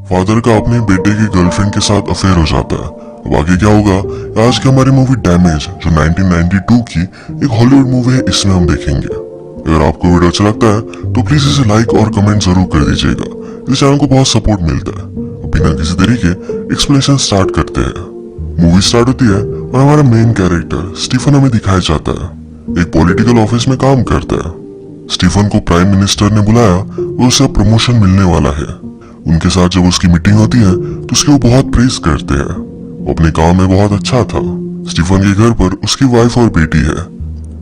Father का अपने बेटे की गर्लफ्रेंड के साथ अफेयर हो जाता है। अब आगे क्या होगा, आज की हमारी मूवी डैमेज जो 1992 की एक हॉलीवुड मूवी है, इसमें हम देखेंगे। अगर आपको वीडियो अच्छा लगता है तो प्लीज इसे लाइक और कमेंट जरूर कर दीजिएगा। इस चैनल को बहुत सपोर्ट मिलता है। बिना किसी तरीके एक्सप्लेनेशन स्टार्ट करते हैं। मूवी स्टार्ट होती है और हमारा मेन कैरेक्टर स्टीफन हमें दिखाया जाता है। एक पॉलिटिकल ऑफिस में काम करता है। स्टीफन को प्राइम मिनिस्टर ने बुलाया और उसे अब प्रमोशन मिलने वाला है। उनके साथ जब उसकी मीटिंग होती है तो उसकी वो बहुत प्रेज करते हैं। वो अपने काम में बहुत अच्छा था। स्टीफन के घर पर उसकी वाइफ और बेटी है।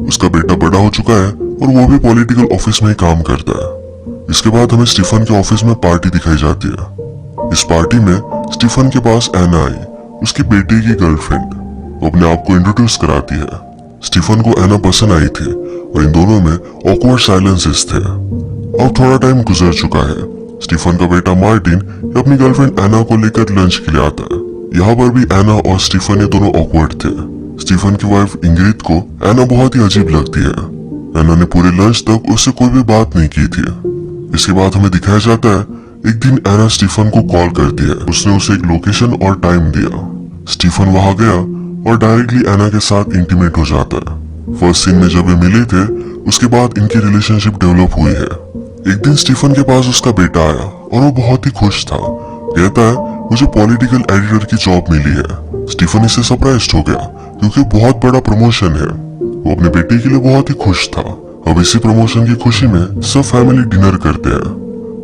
उसका बेटा बड़ा हो चुका है और वो भी पॉलिटिकल ऑफिस में ही काम करता है। इसके बाद हमें स्टीफन के ऑफिस में पार्टी दिखाई जाती है। इस पार्टी में स्टीफन के पास एना आई, उसकी बेटी की गर्लफ्रेंड। वो अपने आप को इंट्रोड्यूस कराती है। स्टीफन को एना पसंद आई थी और इन दोनों में ऑकवर्ड साइलेंसेस थे। अब थोड़ा टाइम गुजर चुका है। स्टीफन का बेटा मार्टिन अपनी गर्लफ्रेंड एना को लेकर लंच के लिए आता है। यहाँ पर भी एना और स्टीफन ये दोनों ऑकवर्ड थे। स्टीफन की वाइफ इंग्रिड को एना बहुत ही अजीब लगती है। एना ने पूरे लंच तक उससे कोई भी बात नहीं की थी। इसके बाद हमें दिखाया जाता है एक दिन एना स्टीफन को कॉल करती है। उसने उसे एक लोकेशन और टाइम दिया। स्टीफन वहां गया और डायरेक्टली एना के साथ इंटीमेट हो जाता है। फर्स्ट सीन में जब वे मिले थे उसके बाद इनकी रिलेशनशिप डेवलप हुई है। एक दिन स्टीफन के पास उसका बेटा आया और वो बहुत ही खुश था। कहता है मुझे पॉलिटिकल एडिटर की जॉब मिली है। स्टीफन इससे सरप्राइज्ड हो गया क्योंकि बहुत बड़ा प्रमोशन है। वो अपने बेटे के लिए बहुत ही खुश था। अब इसी प्रमोशन की खुशी में सब फैमिली डिनर करते हैं।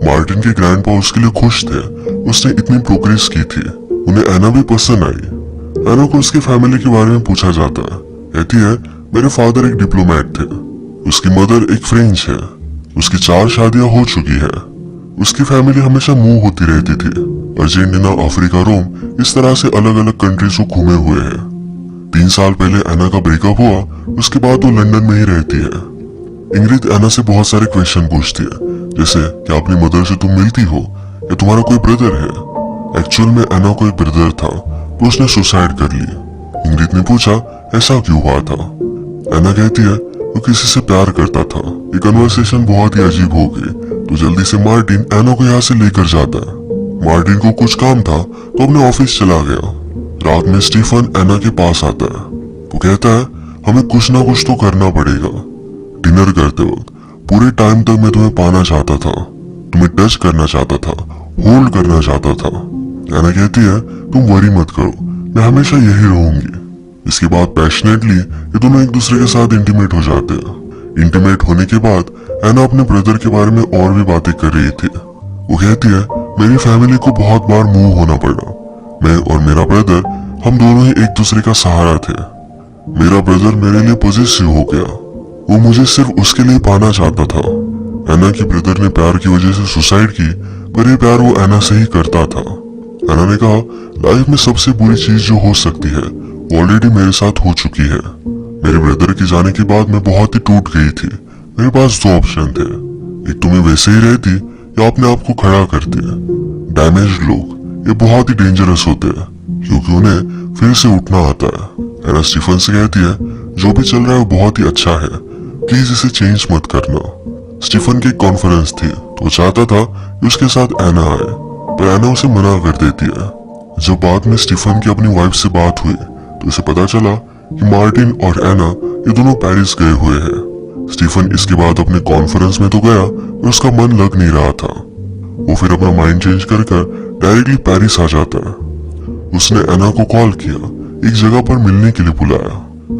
मार्टिन के ग्रैंडपा उसके लिए खुश थे। उसने इतनी प्रोग्रेस की थी। उन्हें एना भी पसंद आई। एना को उसकी फैमिली के बारे में पूछा जाता है। कहती है मेरे फादर एक डिप्लोमेट थे। उसकी मदर एक फ्रेंच है। उसकी 4 शादियां हो चुकी है। उसकी फैमिली हमेशा मूव होती रहती थी। अर्जेंटीना, अफ्रीका, रोम, इस तरह से अलग अलग कंट्रीज को घूमे हुए हैं। 3 साल पहले एना का ब्रेकअप हुआ। उसके बाद वो लंदन में ही रहती है। इंग्रिड एना से बहुत सारे क्वेश्चन पूछती है, जैसे क्या अपनी मदर से तुम मिलती हो या तुम्हारा कोई ब्रदर है। एक्चुअल में एना को एक ब्रदर था तो उसने सुसाइड कर ली। इंग्रिड ने पूछा ऐसा क्यों हुआ था। एना कहती है वो किसी से प्यार करता था। ये कन्वर्सेशन बहुत ही अजीब हो गई तो जल्दी से मार्टिन एना को यहाँ से लेकर जाता है। मार्टिन को कुछ काम था तो अपने ऑफिस चला गया। रात में स्टीफन एना के पास आता है। वो कहता है हमें कुछ ना कुछ तो करना पड़ेगा। डिनर करते वक्त पूरे टाइम तक मैं तुम्हें पाना चाहता था, तुम्हें टच करना चाहता था, होल्ड करना चाहता था। एना कहती है तुम वरी मत करो, मैं हमेशा यही रहूंगी। इसके बाद पैशनेटली ये दोनों एक दूसरे के साथ इंटीमेट हो जाते हैं। इंटीमेट होने के बाद एना अपने ब्रदर के बारे में और भी बातें कर रही थी। वो कहती है मेरी फैमिली को बहुत बार मूव होना पड़ा। मैं और मेरा ब्रदर हम दोनों ही एक दूसरे का सहारा थे। मेरा ब्रदर मेरे लिए पॉजिटिव हो गया। वो मुझे सिर्फ उसके लिए पाना चाहता था। एना की ब्रदर ने प्यार की वजह से सुसाइड की, पर ये प्यार वो एना से ही करता था। एना ने कहा लाइफ में सबसे बुरी चीज जो हो सकती है ऑलरेडी मेरे साथ हो चुकी है। मेरे ब्रदर के जाने के बाद मैं बहुत ही टूट गई थी। मेरे पास 2 ऑप्शन थे, एक तुम्हें वैसे ही रहती या अपने आप को खड़ा करती। डैमेज लोग ये बहुत ही डेंजरस होते हैं क्योंकि उन्हें फिर से उठना आता है। एना स्टीफन से कहती है जो भी चल रहा है वो बहुत ही अच्छा है, प्लीज इसे चेंज मत करना। स्टीफन की कॉन्फ्रेंस थी तो चाहता था कि उसके साथ एना आए, पर एना उसे मना कर देती है। जब बाद में स्टीफन की अपनी वाइफ से बात हुई तो उसे पता चला कि मार्टिन और एना ये दोनों पेरिस गए हुए हैं। स्टीफन इसके बाद अपने कॉन्फ्रेंस में तो गया पर उसका मन लग नहीं रहा था। वो फिर अपना माइंड चेंज कर डायरेक्टली पेरिस आ जाता है। उसने एना को कॉल किया, एक जगह पर मिलने के लिए बुलाया।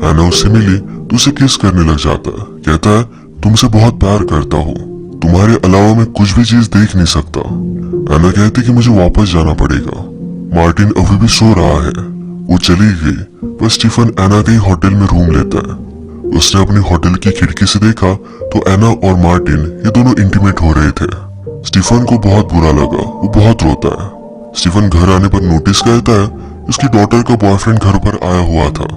एना उससे मिली तो उसे किस करने लग जाता है। कहता है तुमसे बहुत प्यार करता हूँ, तुम्हारे अलावा मैं कुछ भी चीज देख नहीं सकता। एना कहती कि मुझे वापस जाना पड़ेगा। मार्टिन अभी भी सो रहा है। वो चली गई पर स्टीफन एना के होटल में रूम लेता है। उसने अपनी होटल की खिड़की से देखा तो एना और मार्टिन ये दोनों इंटीमेट हो रहे थे। स्टीफन को बहुत बुरा लगा, वो बहुत रोता है। स्टीफन घर आने पर नोटिस करता है उसकी डॉटर का बॉयफ्रेंड घर पर आया हुआ था।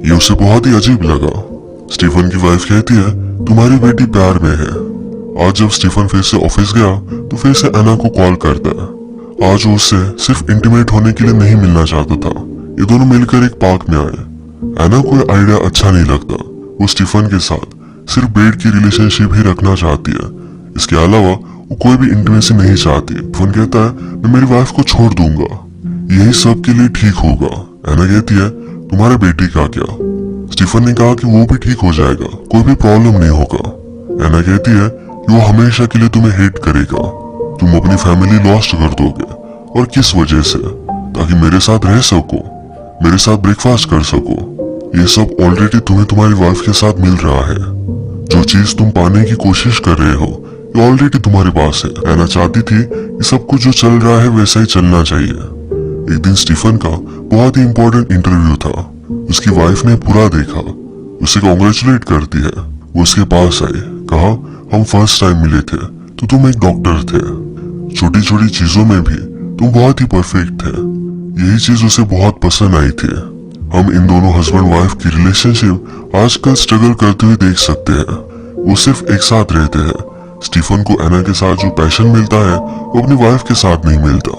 ये उसे बहुत ही अजीब लगा। स्टीफन की वाइफ कहती है तुम्हारी बेटी प्यार में है। आज जब स्टीफन फिर से ऑफिस गया तो फिर से एना को कॉल करता है। आज वो उससे सिर्फ इंटीमेट होने के लिए नहीं मिलना चाहता था। ये दोनों मिलकर एक पार्क में आए। एना को ये आइडिया अच्छा नहीं लगता। वो स्टीफन के साथ सिर्फ बेड की रिलेशनशिप ही रखना चाहती है। इसके अलावा वो कोई भी इंटीमेसी नहीं चाहती। स्टीफन कहता है मैं मेरी वाइफ को छोड़ दूंगा, यही सब के लिए ठीक होगा। एना कहती है तुम्हारे बेटी का क्या? स्टीफन ने कहा कि वो भी ठीक हो जाएगा, कोई भी प्रॉब्लम नहीं होगा। एना कहती है कि वो हमेशा के लिए तुम्हें हेट करेगा, तुम अपनी फैमिली लॉस्ट कर दोगे, और किस वजह से? ताकि मेरे साथ रह सको, मेरे साथ ब्रेकफास्ट कर सको। ये सब ऑलरेडी तुम्हें तुम्हारी वाइफ के साथ मिल रहा है। जो चीज तुम पाने की कोशिश कर रहे हो ये ऑलरेडी तुम्हारे पास है। एना चाहती थी कि सब कुछ जो चल रहा है वैसा ही चलना चाहिए। एक दिन स्टीफन का बहुत ही इंपॉर्टेंट इंटरव्यू था। उसकी वाइफ ने पूरा देखा, उसे कॉन्ग्रेचुलेट करती है। वो उसके पास आई, कहा हम फर्स्ट टाइम मिले थे तो तुम एक डॉक्टर थे, छोटी छोटी चीजों में भी तुम बहुत ही परफेक्ट थे। यही चीज उसे बहुत पसंद आई थी। हम इन दोनों हस्बैंड वाइफ की रिलेशनशिप आजकल स्ट्रगल करते हुए देख सकते हैं। वो सिर्फ एक साथ रहते हैं। स्टीफन को एना के साथ जो पैशन मिलता है वो अपनी वाइफ के साथ नहीं मिलता।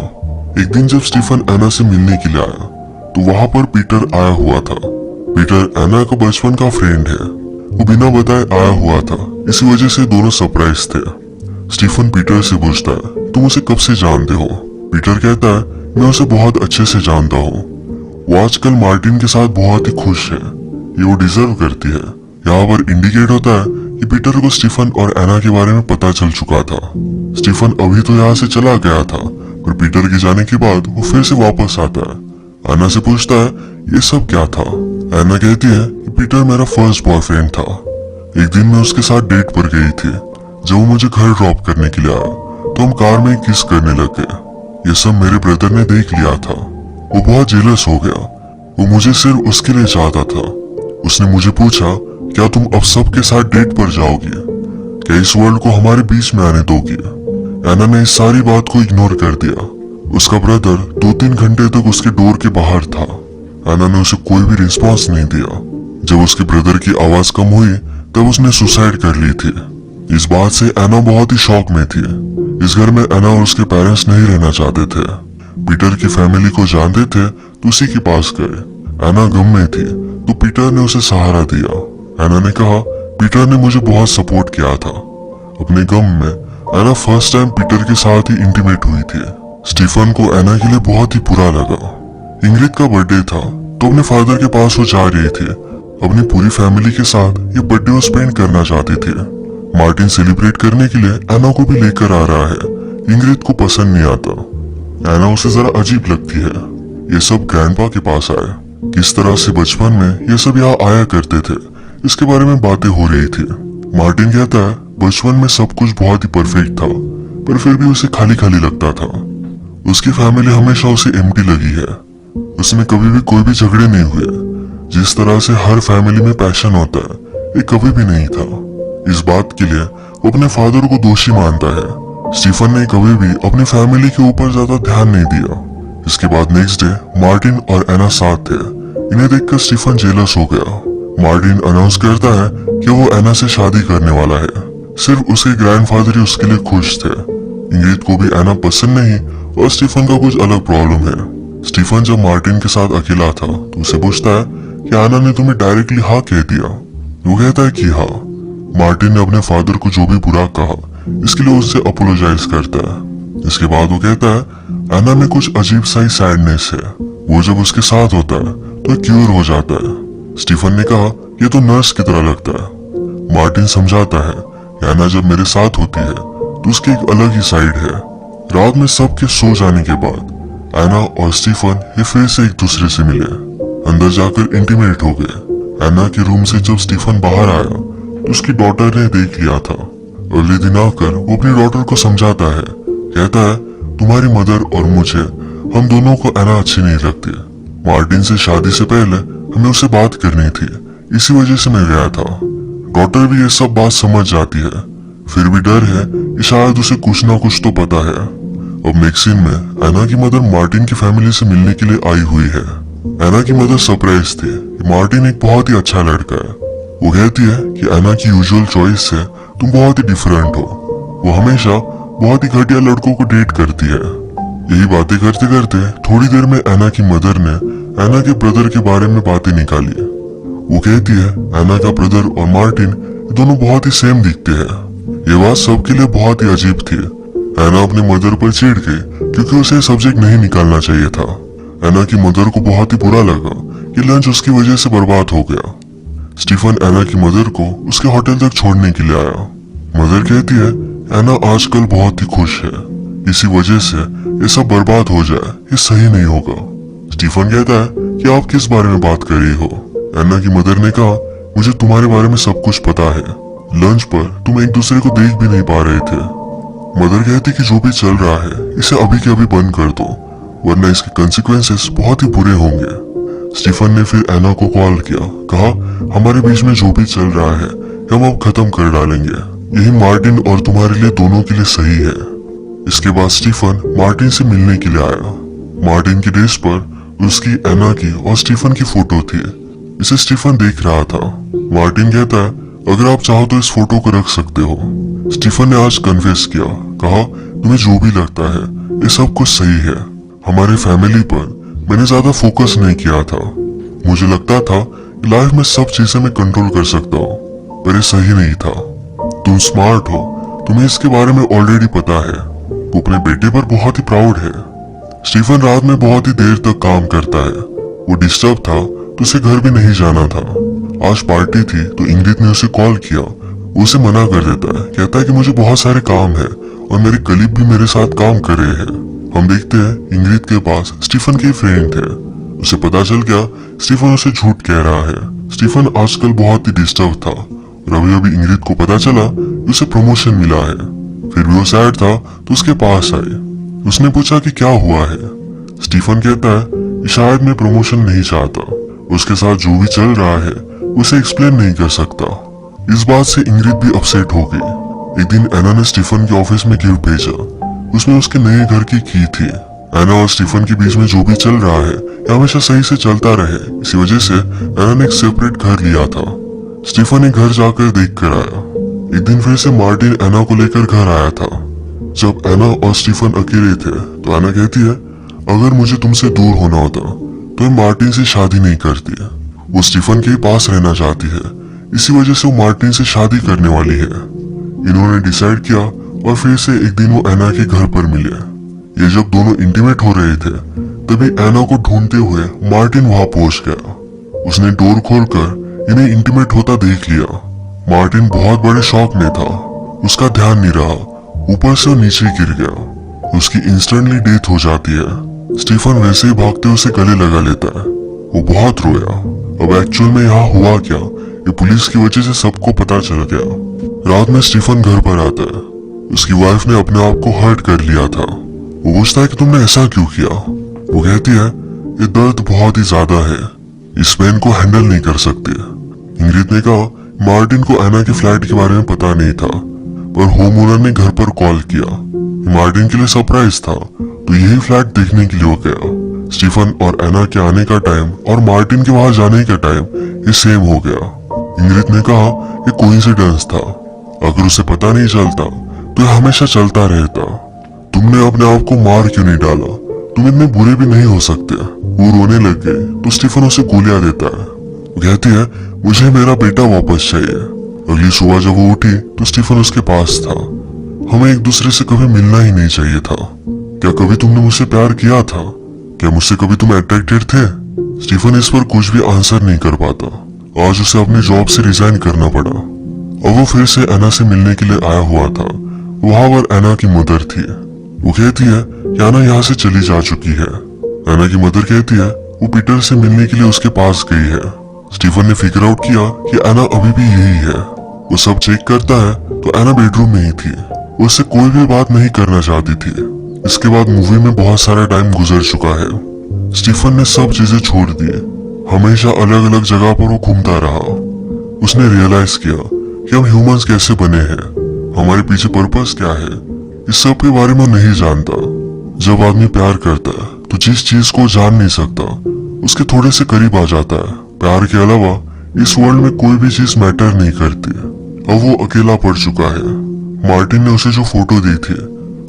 एक दिन जब स्टीफन एना से मिलने के लिए आया तो वहां पर पीटर आया हुआ था। पीटर एना का बचपन का फ्रेंड है। वो बिना बताए आया हुआ था, इसी वजह से दोनों सरप्राइज थे। स्टीफन पीटर से पूछता है तुम उसे कब से जानते हो? पीटर कहता है मैं उसे बहुत अच्छे से जानता हूँ। वो आजकल मार्टिन के साथ बहुत ही खुश है, ये वो डिजर्व करती है। यहाँ पर इंडिकेट होता है कि पीटर को स्टीफन और एना के बारे में पता चल चुका था। स्टीफन अभी तो यहाँ से चला गया था, पर पीटर के जाने के बाद वो फिर से वापस आता है। एना से पूछता है ये सब क्या था? एना कहती है कि पीटर मेरा फर्स्ट बॉयफ्रेंड था। एक दिन मैं उसके साथ डेट पर गई थी। जब वो मुझे घर ड्रॉप करने के लिए आया तो हम कार में किस करने लग गए। ये सब मेरे ब्रदर ने देख लिया था। वो बहुत जेलस हो गया। वो मुझे सिर्फ उसके लिए चाहता था। उसने मुझे पूछा क्या तुम अब सबके साथ डेट पर जाओगी? क्या इस वर्ल्ड को हमारे बीच में आने दोगी? एना ने इस सारी बात को इग्नोर कर दिया। उसका ब्रदर 2-3 घंटे तक उसके डोर के बाहर था। एना ने उसे कोई भी रिस्पॉन्स नहीं दिया। जब उसके ब्रदर की आवाज कम हुई तब उसने सुसाइड कर ली थी। इस बात से एना बहुत ही शॉक में थी। इस घर में एना और उसके पेरेंट्स नहीं रहना चाहते थे। पीटर की फैमिली को जानते थे तो उसी के पास गए। एना गम में थी तो पीटर ने उसे सहारा दिया। एना ने कहा पीटर ने मुझे बहुत सपोर्ट किया था। अपने गम में एना फर्स्ट टाइम पीटर के साथ ही इंटीमेट हुई थी। स्टीफन को एना के लिए बहुत ही बुरा लगा। इंग्रिड का बर्थडे था तो अपने फादर के पास वो जा रही थी। अपनी पूरी फैमिली के साथ ये बर्थडे वो स्पेंड करना चाहती थी। मार्टिन सेलिब्रेट करने के लिए एना को भी लेकर आ रहा है। इंग्रिड को पसंद नहीं आता। एना उसे जरा अजीब लगती है। ये सब ग्रैंडपा के पास आए। किस तरह से बचपन में ये सब यहाँ आया करते थे इसके बारे में बातें हो रही थी। मार्टिन कहता है बचपन में सब कुछ बहुत ही परफेक्ट था, पर फिर भी उसे खाली खाली लगता था। उसकी फैमिली हमेशा उसे एम्प्टी लगी है। उसमें कभी भी कोई भी झगड़े नहीं हुए। जिस तरह से हर फैमिली में पैशन होता है ये कभी भी नहीं था। इस बात के लिए वो अपने फादर को दोषी मानता है। स्टीफन ने कभी भी अपनी फैमिली के ऊपर ज्यादा ध्यान नहीं दिया। इसके बाद नेक्स्ट डे मार्टिन और एना साथ थे। इन्हें देखकर स्टीफन जेलस हो गया। मार्टिन अनाउंस करता है कि वो एना से शादी करने वाला है। सिर्फ उसके ग्रैंडफादर ही उसके लिए खुश थे। इंग्रिड को भी एना पसंद नहीं और स्टीफन का कुछ अलग प्रॉब्लम है। स्टीफन जब मार्टिन के साथ अकेला था तो उसे पूछता है कि एना ने तुम्हें डायरेक्टली हाँ कह दिया? वो कहता है कि हाँ। मार्टिन ने अपने फादर को जो भी बुरा कहा इसके लिए उससे अपोलोजाइज करता है। इसके बाद वो कहता है एना में कुछ अजीब सा ही सैडनेस है। वो जब उसके साथ होता है तो क्यूर हो जाता है। स्टीफन ने कहा ये तो नर्स की तरह लगता है। मार्टिन समझाता है एना जब मेरे साथ होती है तो उसकी एक अलग ही साइड है। रात में सबके सो जाने के बाद एना और स्टीफन ये फिर से एक दूसरे से मिले। अंदर जाकर इंटीमेट हो गए। एना के रूम से जब स्टीफन बाहर आया तो उसकी डॉटर ने देख लिया था। अगले दिन आकर वो अपनी डॉटर को समझाता है। कहता है तुम्हारी मदर और मुझे हम दोनों को एना अच्छी नहीं लगती। मार्टिन से शादी से पहले हमें उससे बात करनी थी, इसी वजह से मैं गया था। डॉटर भी ये सब बात समझ जाती है, फिर भी डर है कि शायद उसे कुछ ना कुछ तो पता है। अब नेक्स्ट सीन में एना की मदर मार्टिन की फैमिली से मिलने के लिए आई हुई है। एना की मदर सरप्राइज थी कि मार्टिन एक बहुत ही अच्छा लड़का है। वो कहती है कि एना की यूजुअल चॉइस से तुम बहुत ही डिफरेंट हो। वो हमेशा बहुत ही घटिया लड़कों को डेट करती है। यही बातें करते करते थोड़ी देर में एना की मदर ने एना के ब्रदर के बारे में बातें निकाली। वो कहती है एना का ब्रदर और मार्टिन दोनों बहुत ही सेम दिखते हैं। ये बात सबके लिए बहुत ही अजीब थी। एना अपने मदर पर चिढ़ गई क्योंकि उसे सब्जेक्ट नहीं निकालना चाहिए था। एना की मदर को बहुत ही बुरा लगा कि लंच उसकी वजह से बर्बाद हो गया। स्टीफन एना की मदर को उसके होटल तक छोड़ने के लिए आया। मदर कहती है एना आजकल बहुत ही खुश है, इसी वजह से ये सब बर्बाद हो जाए ये सही नहीं होगा। स्टीफन कहता है कि आप किस बारे में बात कर रही हो। एना की मदर ने कहा मुझे तुम्हारे बारे में सब कुछ पता है, लंच पर तुम एक दूसरे को देख भी नहीं पा रहे थे। मदर कहती कि जो भी चल रहा है इसे अभी के अभी बंद कर दो, वरना इसके कंसिक्वेंसेस बहुत ही बुरे होंगे। स्टीफन ने फिर एना को कॉल किया, कहा हमारे बीच में जो भी चल रहा है हम अब खत्म कर डालेंगे, यही मार्टिन और तुम्हारे लिए दोनों के लिए सही है। इसके बाद स्टीफन मार्टिन से मिलने के लिए आया। मार्टिन की डेस्क पर उसकी, एना की और स्टीफन की फोटो थी। इसे स्टीफन देख रहा था। मार्टिन कहता है अगर आप चाहो तो इस फोटो को रख सकते हो। स्टीफन ने आज कन्फेस किया, कहा तुम्हें जो भी लगता है ये सब कुछ सही है, हमारे फैमिली पर मैंने ज्यादा फोकस नहीं किया था। मुझे लगता था कि लाइफ में सब चीजें मैं कंट्रोल कर सकता हूँ, पर ये सही नहीं था। तुम स्मार्ट हो, तुम्हें इसके बारे में ऑलरेडी पता है। वो अपने बेटे पर बहुत ही प्राउड है। स्टीफन रात में बहुत ही देर तक काम करता है। वो डिस्टर्ब था तो उसे घर भी नहीं जाना था। आज पार्टी थी तो इंग्रिड ने उसे कॉल किया। वो उसे मना कर देता है, कहता है कि मुझे बहुत सारे काम है और मेरे कलीग भी मेरे साथ काम कर रहे हैं। हम देखते हैं इंग्रिड के पास स्टीफन के फ्रेंड थे। उसे पता चल गया स्टीफन उसे झूठ कह रहा है। स्टीफन आजकल बहुत ही डिस्टर्ब था और अभी अभी इंग्रिड को पता चला कि उसे प्रमोशन मिला है। फिर भी वो सैड था तो उसके पास आई। उसने पूछा कि क्या हुआ है। स्टीफन कहता है कि शायद मैं प्रमोशन नहीं चाहता, उसके साथ जो भी चल रहा है उसे एक्सप्लेन नहीं कर सकता। इस बात से इंग्रिड भी अपसेट हो गई। एक दिन एना ने स्टीफन के ऑफिस में गिफ्ट भेजा, उसमें उसके नए घर की थी। एना और स्टीफन के बीच में जो भी चल रहा है ये हमेशा सही से चलता रहे, इसी वजह से एना ने एक सेपरेट घर लिया था। स्टीफन एक घर जाकर देख कर आया। एक दिन फिर से मार्टिन एना को लेकर घर आया था। जब एना और स्टीफन अकेले थे तो एना कहती है अगर मुझे तुमसे दूर होना होता तो मैं मार्टिन से शादी नहीं करती। वो स्टीफन के पास रहना चाहती है, इसी वजह से वो मार्टिन से शादी करने वाली है। इन्होंने डिसाइड किया और फिर से एक दिन वो एना के घर पर मिले। ये जब दोनों इंटीमेट हो रहे थे तभी एना को ढूंढते हुए मार्टिन वहां पहुंच गया। उसने डोर खोलकर इन्हें इंटीमेट होता देख लिया। मार्टिन बहुत बड़े शॉक में था, उसका ध्यान नहीं रहा, ऊपर से वो नीचे गिर गया। उसकी इंस्टेंटली डेथ हो जाती है। स्टीफन वैसे ही भागते उसे गले लगा लेता है। वो बहुत रोया। अब एक्चुअल में यहाँ हुआ क्या, ये पुलिस की वजह से सबको पता चल गया। रात में स्टीफन घर पर आता है। उसकी वाइफ ने अपने आप को हर्ट कर लिया था। वो पूछता है कि तुमने ऐसा क्यों किया। वो कहती है ये दर्द बहुत ही ज्यादा है, इस पेन को हैंडल नहीं कर सकते। इंग्रिड ने कहा मार्टिन को एना के फ्लैट के बारे में पता नहीं था, पर होम ओनर ने घर पर कॉल किया। मार्टिन के लिए सरप्राइज था तो यही फ्लैट देखने के लिए हो गया। स्टीफन और एना के आने का टाइम और मार्टिन के वहां जाने का टाइम ये सेम हो गया। इंग्रिड ने कहा ये कोइंसिडेंस था, अगर उसे पता नहीं चलता तो ये हमेशा चलता रहता। तुमने अपने आप को मार क्यों नहीं डाला, तुम इतने बुरे भी नहीं हो सकते। वो रोने लग गए तो स्टीफन उसे गोलियां देता है। वो कहती है मुझे मेरा बेटा वापस चाहिए। अगली सुबह जब वो उठी तो स्टीफन उसके पास था। हमें एक दूसरे से कभी मिलना ही नहीं चाहिए था। क्या कभी तुमने मुझसे प्यार किया था? क्या मुझसे कभी तुम अट्रैक्टेड थे? स्टीफन इस पर कुछ भी आंसर नहीं कर पाता। आज उसे अपनी जॉब से रिजाइन करना पड़ा। और वो फिर से एना से मिलने के लिए आया हुआ था। वहां पर एना की मदर थी। वो कहती है कि एना यहाँ से चली जा चुकी है। एना की मदर कहती है वो पीटर से मिलने के लिए उसके पास गई है। स्टीफन ने फिगर आउट किया कि एना अभी भी यही है। वो सब चेक करता है तो एना बेडरूम में ही थी। वो उससे कोई भी बात नहीं करना चाहती थी। इसके बाद मूवी में बहुत सारा टाइम गुजर चुका है। स्टीफन ने सब चीजें छोड़ दी। हमेशा अलग अलग जगह पर वो घूमता रहा। उसने रियलाइज किया कि हम ह्यूमंस कैसे बने हैं, हमारे पीछे पर्पस क्या है, इस सब के बारे में नहीं जानता। जब आदमी प्यार करता है तो जिस चीज को जान नहीं सकता उसके थोड़े से करीब आ जाता है। प्यार के अलावा इस वर्ल्ड में कोई भी चीज मैटर नहीं करती। अब वो अकेला पड़ चुका है। मार्टिन ने उसे जो फोटो दी थी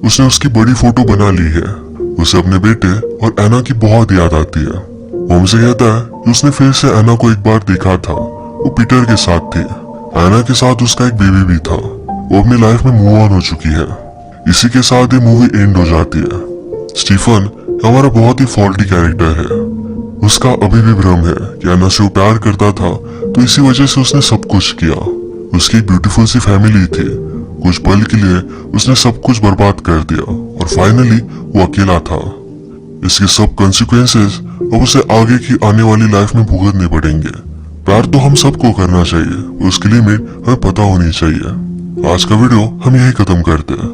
उसने उसकी बड़ी फोटो बना ली है। उसे अपने बेटे और एना की बहुत याद आती है। वो हमसे कहता है कि उसने फिर से एना को एक बार देखा था। वो पीटर के साथ थी। एना के साथ उसका एक बेबी भी था। वो अपनी लाइफ में मूव ऑन हो चुकी है। इसी के साथ ये मूवी एंड हो जाती है। स्टीफन हमारा बहुत ही फॉल्टी कैरेक्टर है। उसका अभी भी भ्रम है कि अन्ना से वो प्यार करता था, तो इसी वजह से उसने सब कुछ किया। उसकी एक ब्यूटीफुल सी फैमिली थी, कुछ पल के लिए उसने सब कुछ बर्बाद कर दिया और फाइनली वो अकेला था। इसके सब कॉन्सिक्वेंसेस अब उसे आगे की आने वाली लाइफ में भुगतने पड़ेंगे। प्यार तो हम सबको करना चाहिए, उसकी लिमिट हमें पता होनी चाहिए। आज का वीडियो हम यही खत्म करते हैं।